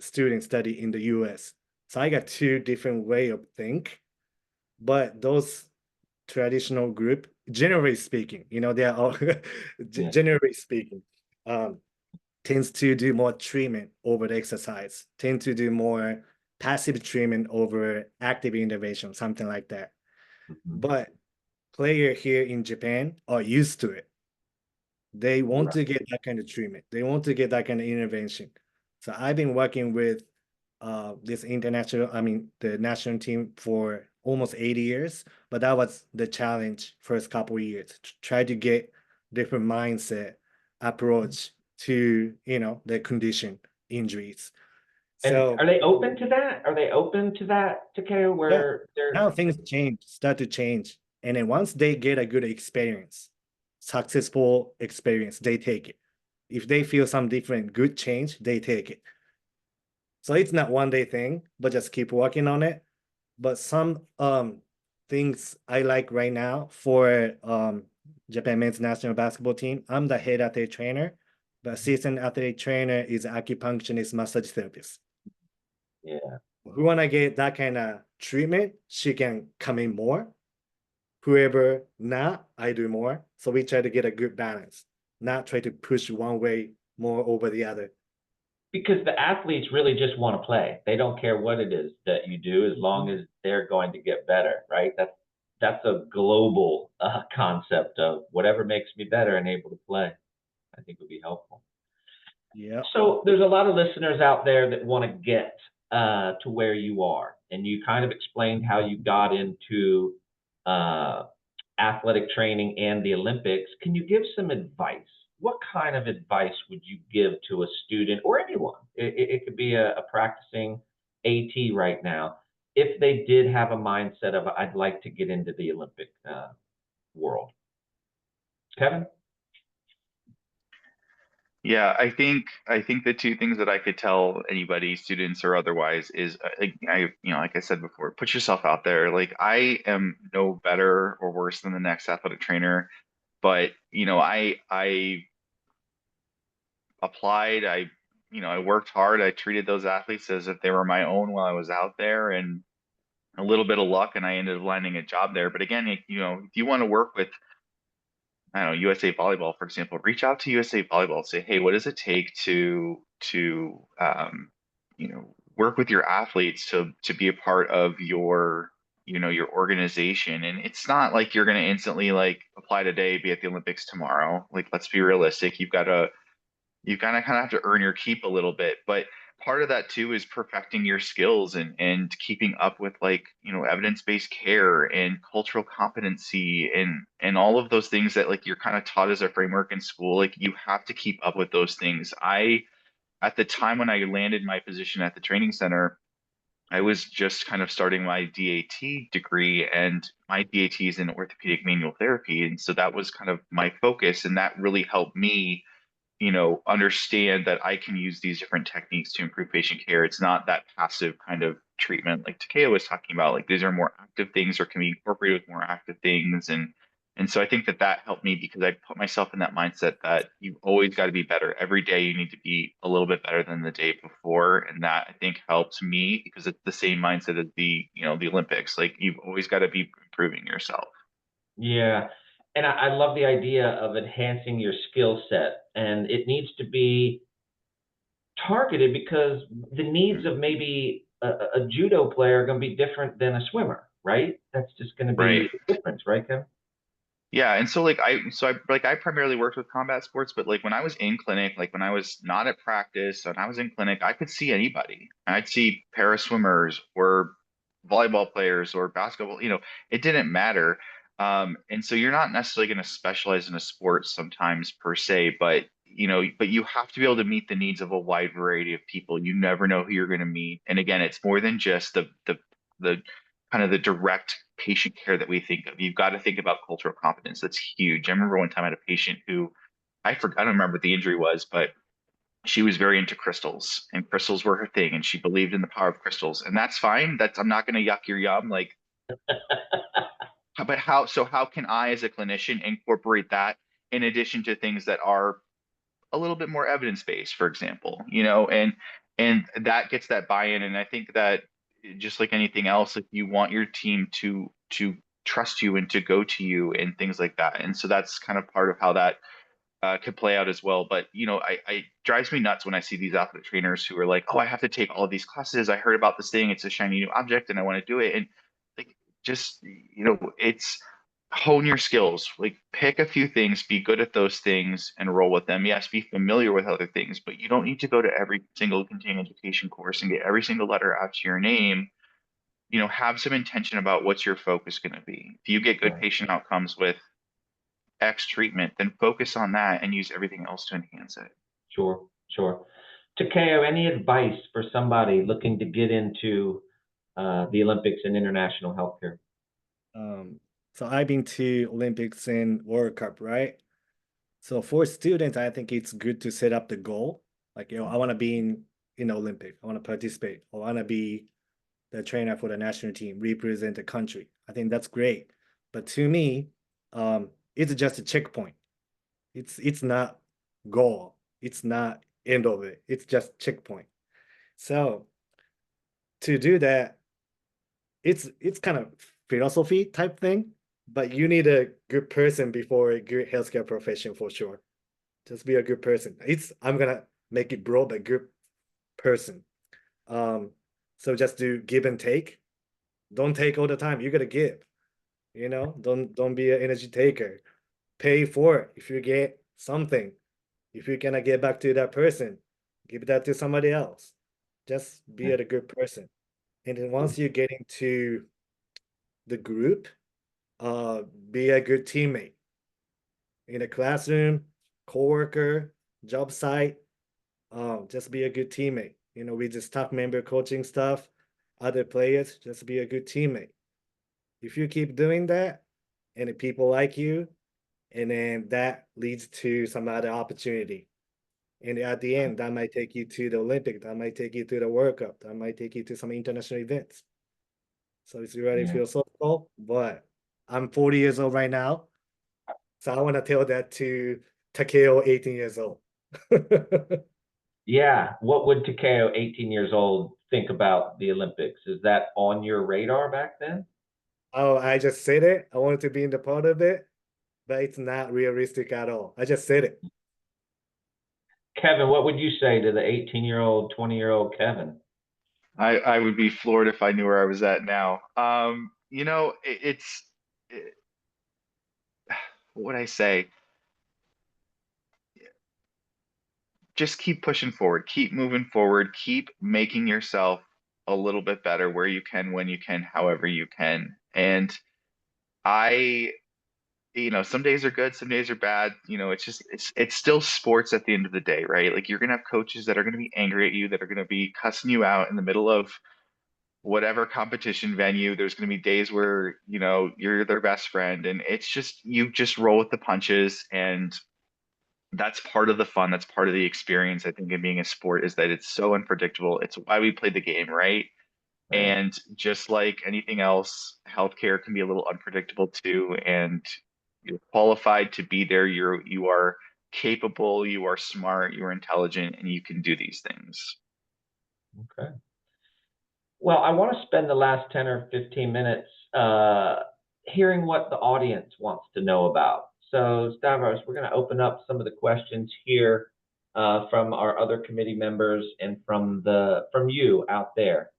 students study in the US. So I got two different way of think, but those traditional group, generally speaking, they are all Yeah. generally speaking, tends to do more treatment over the exercise, tend to do more passive treatment over active intervention, something like that. But player here in Japan are used to it. They want to get that kind of treatment. They want to get that kind of intervention. So I've been working with this the national team for almost 80 years, but that was the challenge first couple of years, to try to get different mindset approach to, the condition injuries. And So are they open to that? Are they open to that, Takeo, yeah, where they're now things start to change. And then once they get a good experience, successful experience, they take it. If they feel some different good change, they take it. So it's not one day thing, but just keep working on it. But some things I like right now for Japan men's national basketball team, I'm the head athletic trainer, but assistant athletic trainer is acupuncturist massage therapist. yeah. Who wanna get that kind of treatment, she can come in more. Whoever not, I do more. So we try to get a good balance, not try to push one way more over the other. Because the athletes really just want to play. They don't care what it is that you do as long as they're going to get better, right? That's a global concept of whatever makes me better and able to play. I think would be helpful. Yeah. So there's a lot of listeners out there that want to get to where you are, and you kind of explained how you got into athletic training and the Olympics. Can you give some advice? What kind of advice would you give to a student or anyone? It could be a practicing AT right now, if they did have a mindset of I'd like to get into the Olympic world. Kevin? Yeah, I think the two things that I could tell anybody, students or otherwise, is like I said before, put yourself out there. Like I am no better or worse than the next athletic trainer, but I applied, I worked hard, I treated those athletes as if they were my own while I was out there, and a little bit of luck, and I ended up landing a job there. But again, if you want to work with, I don't know, USA Volleyball, for example, reach out to USA Volleyball. Say, hey, what does it take to work with your athletes to be a part of your organization? And it's not like you're going to instantly like apply today, be at the Olympics tomorrow. Like, let's be realistic. You kind of have to earn your keep a little bit, but part of that too is perfecting your skills and keeping up with like evidence-based care and cultural competency and all of those things that like you're kind of taught as a framework in school. Like you have to keep up with those things. At the time when I landed my position at the training center, I was just kind of starting my DAT degree, and my DAT is in orthopedic manual therapy, and so that was kind of my focus, and that really helped me understand that I can use these different techniques to improve patient care. It's not that passive kind of treatment like Takeo was talking about. Like these are more active things or can be incorporated with more active things. And so I think that helped me because I put myself in that mindset that you've always got to be better. Every day you need to be a little bit better than the day before. And that I think helps me because it's the same mindset as the Olympics. Like you've always got to be improving yourself. Yeah. And I love the idea of enhancing your skill set. And it needs to be targeted because the needs of maybe a judo player are going to be different than a swimmer, right? That's just going to Right. be the difference, right, Kevin? Yeah, and so I primarily worked with combat sports, but like when I was in clinic, like when I was not at practice and I was in clinic, I could see anybody. I'd see para swimmers or volleyball players or basketball, it didn't matter. And so you're not necessarily going to specialize in a sport sometimes per se, but but you have to be able to meet the needs of a wide variety of people. You never know who you're going to meet. And again, it's more than just the kind of the direct patient care that we think of. You've got to think about cultural competence. That's huge. I remember one time I had a patient who I don't remember what the injury was, but she was very into crystals and crystals were her thing and she believed in the power of crystals. And that's fine. I'm not going to yuck your yum. Like, but how can I as a clinician incorporate that in addition to things that are a little bit more evidence-based, for example, and that gets that buy-in. And I think that just like anything else, if you want your team to trust you and to go to you and things like that. And so that's kind of part of how that could play out as well. But I drives me nuts when I see these athletic trainers who are like, oh, I have to take all of these classes. I heard about this thing. It's a shiny new object, and I want to do it. And like, just it's hone your skills. Like, pick a few things, be good at those things, and roll with them. Yes, be familiar with other things, but you don't need to go to every single continuing education course and get every single letter out to your name. Have some intention about what's your focus going to be. If you get good Right. patient outcomes with X treatment, then focus on that and use everything else to enhance it. Sure, sure. Takeo, any advice for somebody looking to get into the Olympics and international healthcare? So I've been to Olympics and World Cup, right? So for students, I think it's good to set up the goal. Like, I want to be in Olympic. I want to participate. I want to be the trainer for the national team, represent the country. I think that's great. But to me, it's just a checkpoint. It's not goal. It's not end of it. It's just checkpoint. So to do that, it's kind of philosophy type thing, but you need a good person before a good healthcare profession for sure. Just be a good person. I'm gonna make it broad, but good person. So just do give and take. Don't take all the time. You gotta give. Don't be an energy taker. Pay for it if you get something. If you cannot get back to that person, give that to somebody else. Just be a good person. And then once you get into the group, be a good teammate in a classroom, coworker, job site. Just be a good teammate. With the staff member coaching stuff, other players, just be a good teammate. If you keep doing that, and the people like you, and then that leads to some other opportunity. And at the end, that might take you to the Olympic, that might take you to the World Cup, that might take you to some international events. So it's really philosophical, but I'm 40 years old right now. So I want to tell that to Takeo, 18 years old. Yeah. What would Takeo, 18 years old, think about the Olympics? Is that on your radar back then? Oh, I just said it. I wanted to be in the part of it, but it's not realistic at all. I just said it. Kevin, what would you say to the 18-year-old, 20-year-old Kevin? I would be floored if I knew where I was at now. What would I say? Just keep pushing forward, keep moving forward, keep making yourself a little bit better where you can, when you can, however you can. And I, some days are good, some days are bad. It's still sports at the end of the day, right? Like, you're gonna have coaches that are gonna be angry at you, that are gonna be cussing you out in the middle of whatever competition venue. There's going to be days where you're their best friend, and it's just, you just roll with the punches. And that's part of the fun, that's part of the experience, I think, in being a sport, is that it's so unpredictable. It's why we play the game, right? Right. And just like anything else, healthcare can be a little unpredictable too. And you're qualified to be there. You are capable, you are smart, you are intelligent, and you can do these things. Okay. Well, I want to spend the last 10 or 15 minutes hearing what the audience wants to know about. So, Stavros, we're going to open up some of the questions here from our other committee members and from you out there.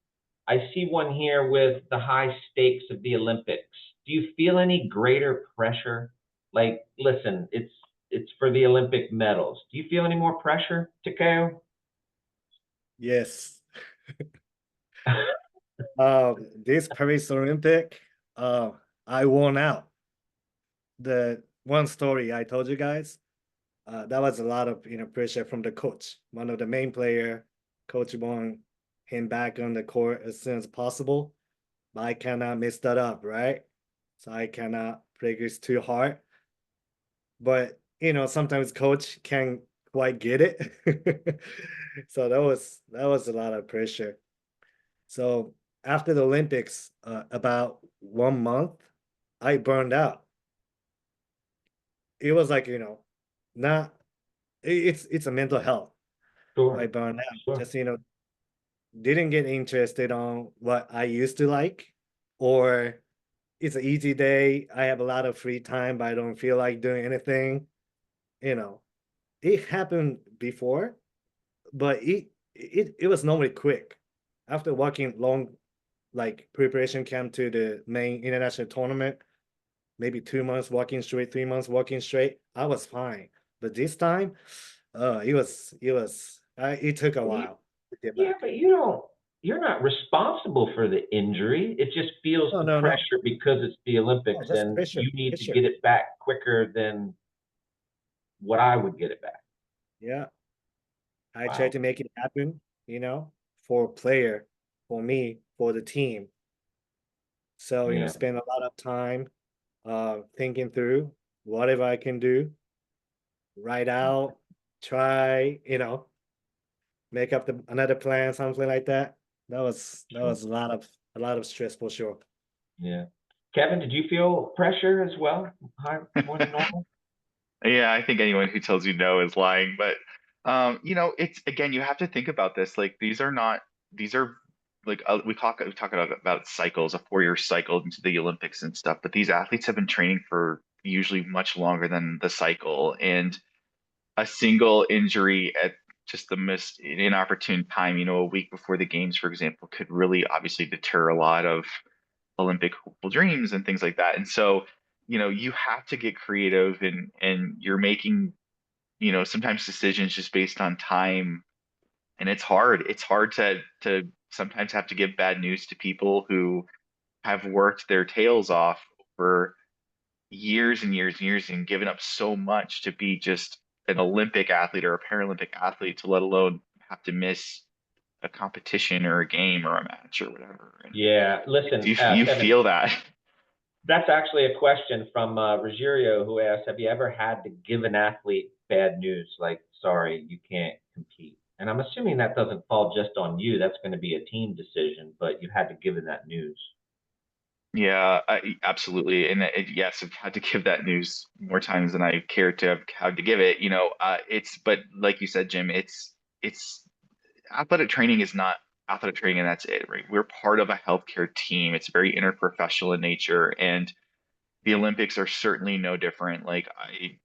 I see one here with the high stakes of the Olympics. Do you feel any greater pressure Like, listen, it's for the Olympic medals. Do you feel any more pressure, Takeo? Yes. This Paris Olympic, I won out. The one story I told you guys, that was a lot of pressure from the coach. One of the main player, coach want him back on the court as soon as possible, but I cannot mess that up, right? So I cannot practice too hard. But sometimes coach can't quite get it. So that was a lot of pressure. So after the Olympics, about 1 month, I burned out. It was like, not it's a mental health. I Sure, burned out. sure. Just, didn't get interested on what I used to like, or it's an easy day. I have a lot of free time, but I don't feel like doing anything. You know, it happened before, but it was normally quick. After working long, like preparation camp to the main international tournament, maybe 2 months walking straight, 3 months walking straight, I was fine. But this time, it took a while to get Yeah, back. but you're not responsible for the injury. It just feels No, the no, no. pressure because it's the Olympics Just and pressure, you need to pressure. get it back quicker than what I would get it back. Yeah, I Wow. tried to make it happen, for player, for me, for the team. So, Yeah. spend a lot of time thinking through whatever I can do, write out, try, make up another plan, something like that. That was a lot of stress for sure. Yeah. Kevin, did you feel pressure as well? More than normal? Yeah, I think anyone who tells you no is lying. But it's again, you have to think about this. Like these are like we talk about cycles, a 4-year cycle into the Olympics and stuff. But these athletes have been training for usually much longer than the cycle, and a single injury at just the most inopportune time, a week before the games, for example, could really obviously deter a lot of Olympic hopeful dreams and things like that. And so, you have to get creative and you're making, sometimes decisions just based on time. And it's hard. It's hard to sometimes have to give bad news to people who have worked their tails off for years and years and years and given up so much to be just an Olympic athlete or a Paralympic athlete to let alone have to miss a competition or a game or a match or whatever. And Yeah. Listen, you Kevin, feel that. that's actually a question from Ruggiero who asked, have you ever had to give an athlete bad news? Like, sorry, you can't compete. And I'm assuming that doesn't fall just on you. That's going to be a team decision, but you had to give them that news. Yeah, absolutely. And yes, I've had to give that news more times than I care to have had to give it. But like you said, Jim, it's athletic training is not athletic training and that's it, right? We're part of a healthcare team. It's very interprofessional in nature, and the Olympics are certainly no different. Like I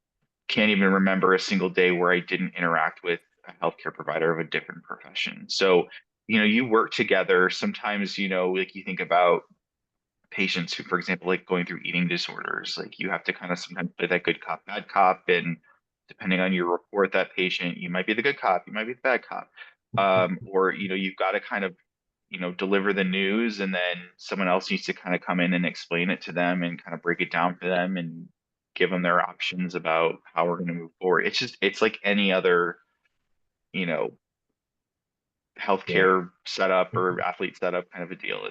can't even remember a single day where I didn't interact with a healthcare provider of a different profession. So, you work together. Sometimes, like you think about patients who, for example, like going through eating disorders, like you have to kind of sometimes play that good cop, bad cop. And depending on your report, that patient, you might be the good cop, you might be the bad cop. Or, you've got to kind of, deliver the news and then someone else needs to kind of come in and explain it to them and kind of break it down for them and give them their options about how we're going to move forward. It's like any other, you know, Yeah. healthcare setup or athlete setup kind of a deal.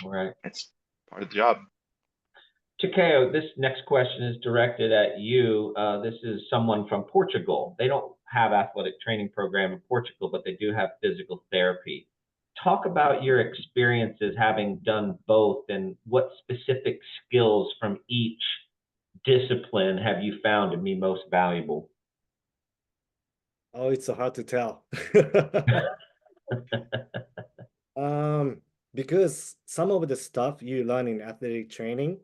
Right. It's part of the job. Takeo, this next question is directed at you. This is someone from Portugal. They don't have athletic training program in Portugal, but they do have physical therapy. Talk about your experiences having done both and what specific skills from each discipline have you found to be most valuable? Oh, it's so hard to tell. Because some of the stuff you learn in athletic training,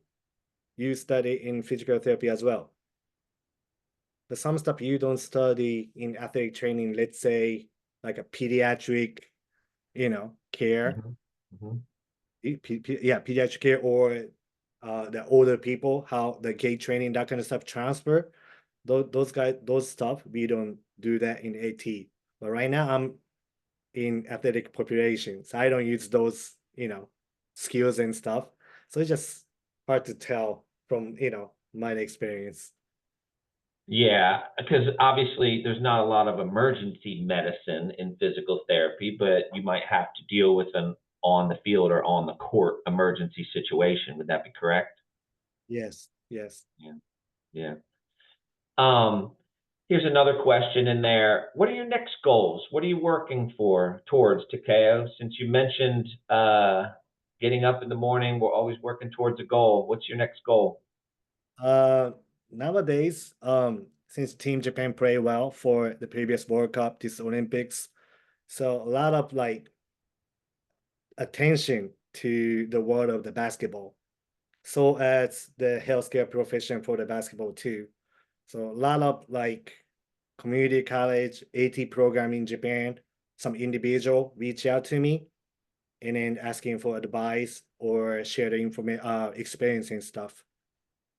you study in physical therapy as well. But some stuff you don't study in athletic training, let's say like a pediatric, care. Mhm. Mhm. Yeah, pediatric care or the older people, how the gait training, that kind of stuff transfer. Those guys, those stuff, we don't do that in AT. But right now I'm in athletic population, so I don't use those, skills and stuff. So it's just hard to tell from, my experience. Yeah, because obviously there's not a lot of emergency medicine in physical therapy, but you might have to deal with an on the field or on the court emergency situation. Would that be correct? Yes, yes. Yeah. Yeah. Um, Here's another question in there. What are your next goals? What are you working towards, Takeo? Since you mentioned getting up in the morning, we're always working towards a goal. What's your next goal? Uh, Nowadays, since Team Japan played well for the previous World Cup, this Olympics, so a lot of like attention to the world of the basketball. So as the healthcare profession for the basketball too. So a lot of like community college, AT program in Japan, some individual reach out to me and then asking for advice or share the information, experience and stuff.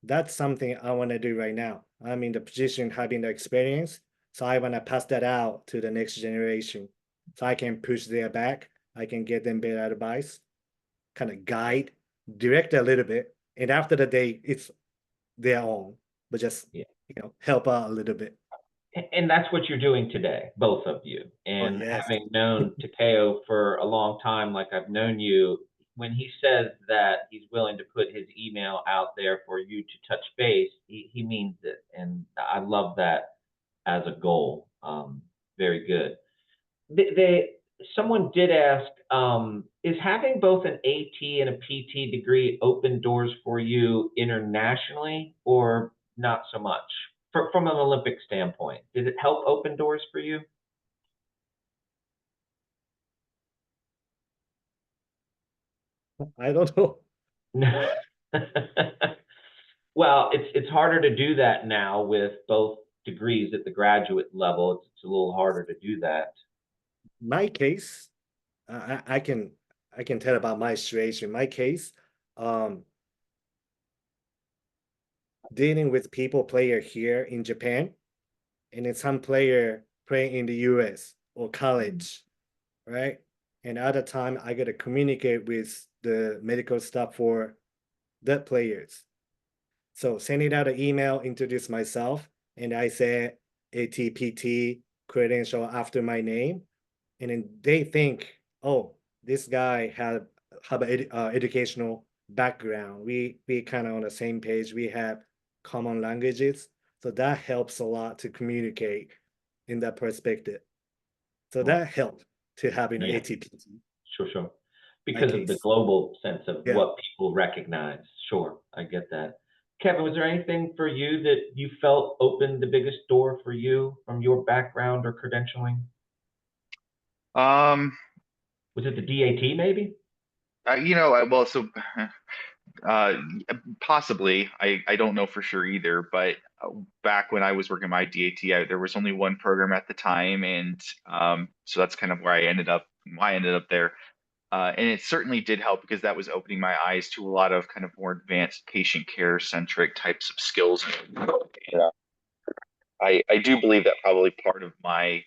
That's something I want to do right now. I'm in the position having the experience, so I want to pass that out to the next generation, so I can push their back. I can get them better advice, kind of guide, direct a little bit, and after the day, it's their own, but just Yeah. help out a little bit. And that's what you're doing today, both of you. Oh And yes, having known Takeo for a long time, like I've known you, when he says that he's willing to put his email out there for you to touch base, he means it. And I love that as a goal. Very good. Someone did ask, is having both an AT and a PT degree open doors for you internationally or not so much? From an Olympic standpoint, did it help open doors for you? I don't know. Well, it's harder to do that now with both degrees at the graduate level. It's a little harder to do that. My case, I can tell about my situation. My case, um, dealing with people player here in Japan, and then some player playing in the US or college, right? And at the time, I got to communicate with the medical staff for the players. So sending out an email, introduce myself, and I say ATPT credential after my name, and then they think, oh, this guy have an educational background. We kind of on the same page. We have common languages, so that helps a lot to communicate in that perspective. So Well, that helped to having an yeah, ATPT. sure. My Because of the case, global sense of yeah. what people recognize. Sure, I get that. Kevin, was there anything for you that you felt opened the biggest door for you from your background or credentialing? Um, Was it the DAT maybe? well, so uh, possibly, I don't know for sure either, but back when I was working my DAT, there was only one program at the time, and so that's kind of where I ended up, why I ended up there. And it certainly did help because that was opening my eyes to a lot of kind of more advanced patient care centric types of skills. Yeah. I do believe that probably part of my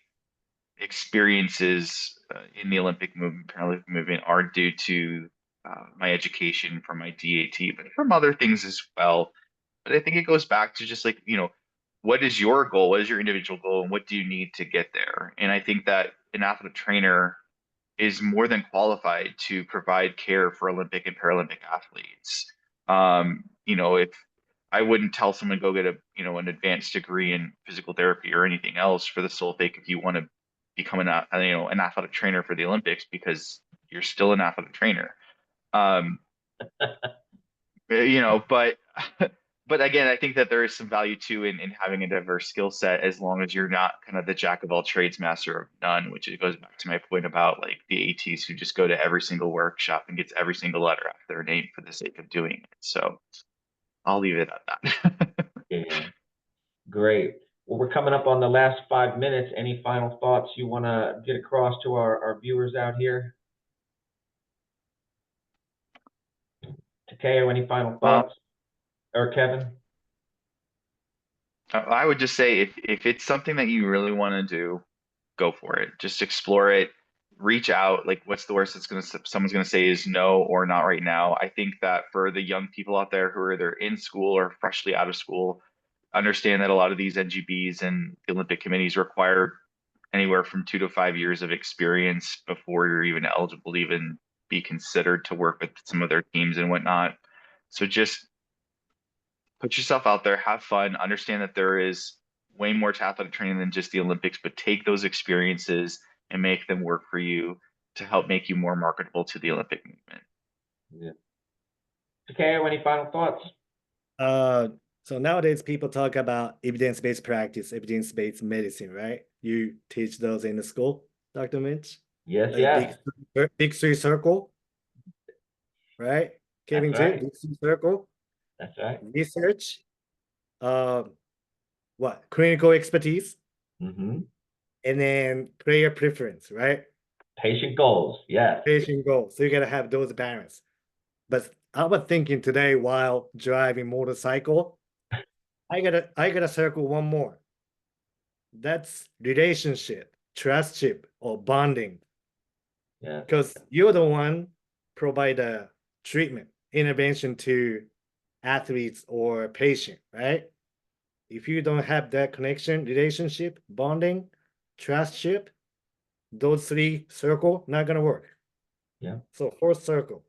experiences in the Olympic movement, Paralympic movement, are due to my education from my DAT, but from other things as well. But I think it goes back to just like, what is your goal? What is your individual goal? And what do you need to get there? And I think that an athletic trainer is more than qualified to provide care for Olympic and Paralympic athletes. If I wouldn't tell someone go get an advanced degree in physical therapy or anything else for the sole sake if you want to become an athletic trainer for the Olympics because you're still an athletic trainer. Um, but but again, I think that there is some value too in having a diverse skill set as long as you're not kind of the jack of all trades, master of none, which it goes back to my point about like the ATs who just go to every single workshop and gets every single letter after their name for the sake of doing it. So I'll leave it at that. Yeah, great. Well, we're coming up on the last 5 minutes. Any final thoughts you want to get across to our viewers out here? Takeo, any final thoughts? Or Kevin? I would just say if it's something that you really want to do, go for it. Just explore it. Reach out. Like, what's the worst someone's gonna say is no or not right now. I think that for the young people out there who are either in school or freshly out of school, understand that a lot of these NGBs and the Olympic committees require anywhere from 2 to 5 years of experience before you're even eligible to even be considered to work with some of their teams and whatnot. So just put yourself out there, have fun, understand that there is way more to athletic training than just the Olympics, but take those experiences and make them work for you to help make you more marketable to the Olympic movement. Yeah. Takeo, any final thoughts? So nowadays people talk about evidence-based practice, evidence-based medicine, right? You teach those in the school, Dr. Mensch? Yes, Like yes. big three circle, right? Kevin, That's right. big three circle, That's right. research, what? Clinical expertise, Mm-hmm. and then player preference, right? Patient goals, yes. Patient goals. So you gotta have those balance. But I was thinking today while driving motorcycle, I gotta circle one more. That's relationship, trustship, or bonding. Yeah. Because you're the one provide a treatment, intervention to athletes or patient, right? If you don't have that connection, relationship, bonding, trustship, those three circle not gonna work. Yeah. So fourth circle.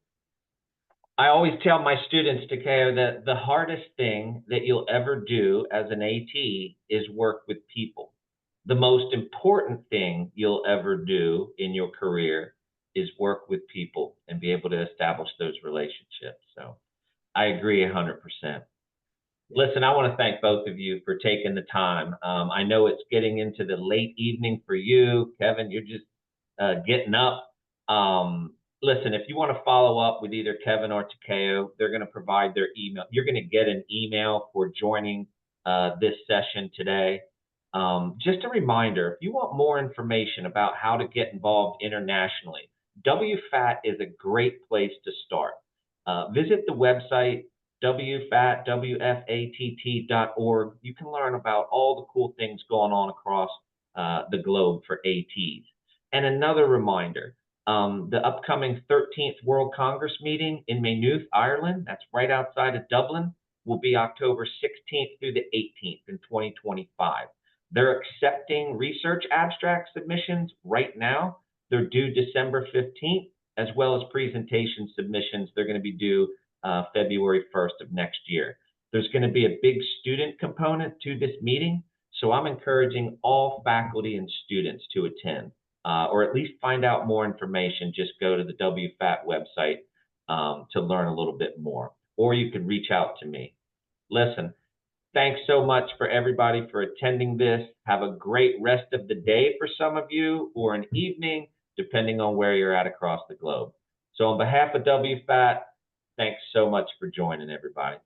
I always tell my students, Takeo, that the hardest thing that you'll ever do as an AT is work with people. The most important thing you'll ever do in your career is work with people and be able to establish those relationships. So I agree 100%. Listen, I want to thank both of you for taking the time. I know it's getting into the late evening for you. Kevin, you're just getting up. Listen, if you want to follow up with either Kevin or Takeo, they're going to provide their email. You're going to get an email for joining this session today. Just a reminder, if you want more information about how to get involved internationally, WFATT is a great place to start. Visit the website, WFATT, WFATT.org. You can learn about all the cool things going on across the globe for ATs. And another reminder, the upcoming 13th World Congress meeting in Maynooth, Ireland, that's right outside of Dublin, will be October 16th through the 18th in 2025. They're accepting research abstract submissions right now. They're due December 15th, as well as presentation submissions. They're going to be due February 1st of next year. There's going to be a big student component to this meeting, so I'm encouraging all faculty and students to attend, or at least find out more information. Just go to the WFATT website to learn a little bit more, or you can reach out to me. Listen, thanks so much for everybody for attending this. Have a great rest of the day for some of you, or an evening, depending on where you're at across the globe. So on behalf of WFATT, thanks so much for joining, everybody.